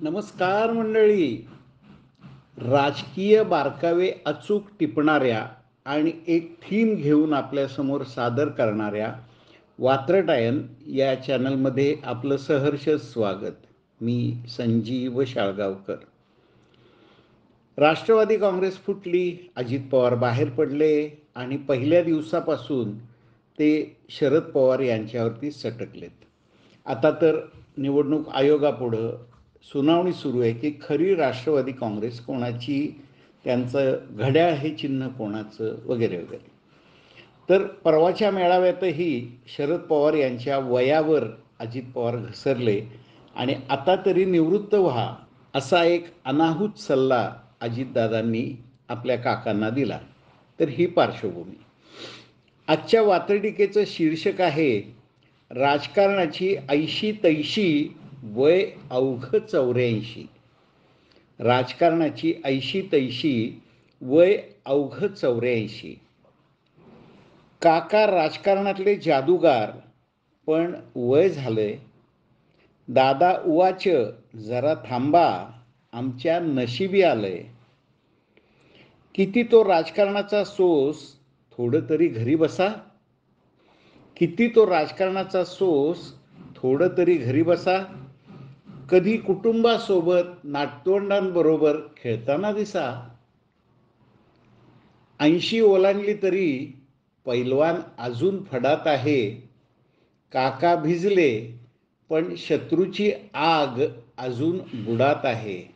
नमस्कार मंडळी. राजकीय बारकावे अचूक टिपणाऱ्या आणि एक थीम घेऊन आपल्यासमोर सादर करणाऱ्या वात्रटायन या चॅनलमध्ये आपलं सहर्ष स्वागत. मी संजीव शाळगावकर. राष्ट्रवादी काँग्रेस फुटली, अजित पवार बाहेर पडले आणि पहिल्या दिवसापासून ते शरद पवार यांच्यावरती सटकलेत. आता तर निवडणूक आयोगापुढं सुनावणी सुरू आहे की खरी राष्ट्रवादी काँग्रेस कोणाची, त्यांचं घड्याळ हे चिन्ह कोणाचं, वगैरे वगैरे. तर परवाच्या मेळाव्यातही शरद पवार यांच्या वयावर अजित पवार घसरले आणि आता तरी निवृत्त व्हा असा एक अनाहूत सल्ला अजितदादांनी आपल्या काकांना दिला. तर ही पार्श्वभूमी. आजच्या वात्रटिकेचं शीर्षक आहे राजकारणाची ऐशी तैशी वय अवघ 84. राजकारणाची ऐशी तैशी वय अवघ 84. काका राजकारणातले जादूगार, पण वय झालंय. दादा उवाच जरा थांबा, आमच्या नशिबी आलंय. किती तो राजकारणाचा सोस, थोडं तरी घरी बसा. किती तो राजकारणाचा सोस, थोडं तरी घरी बसा. कधी कुटुंबासोबत नातवंडांबरोबर खेळताना दिसा. 80 ओलांडली तरी पैलवान अजून फडात आहे. काका भिजले, पण शत्रूची आग अजून बुडात आहे.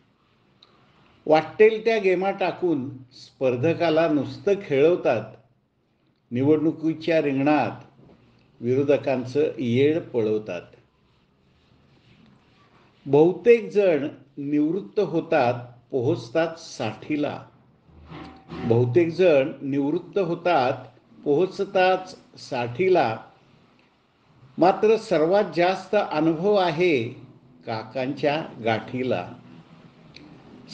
वाटेल त्या गेमा टाकून स्पर्धकाला नुसतं खेळवतात. निवडणुकीच्या रिंगणात विरोधकांचं येळ पळवतात. बहुतेक जण निवृत्त होतात, पोहोचतात 60ला. बहुतेक जण निवृत्त होतात, पोहोचतात 60ला. मात्र सर्वात जास्त अनुभव आहे काकांच्या गाठीला.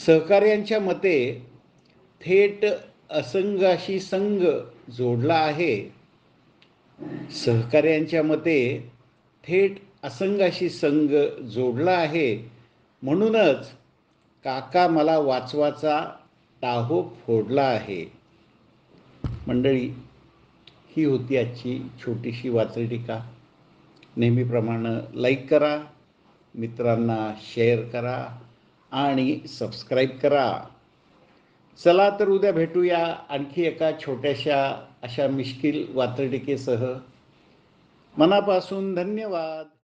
सहकार्यांच्या मते थेट असंगाशी संघ जोडला आहे. सहकार्यांच्या मते थेट असंगाशी संघ जोडला आहे. म्हणूनच काका मला वाचवाचा टाहो फोडला आहे. मंडळी, ही होती आजची छोटीशी वात्रटिका. नेहमीप्रमाणे लाईक करा, मित्रांना शेअर करा आणि सबस्क्राईब करा. चला तर उद्या भेटूया आणखी एका छोट्याशा अशा मिश्किल वात्रटिकेसह. मनापासून धन्यवाद.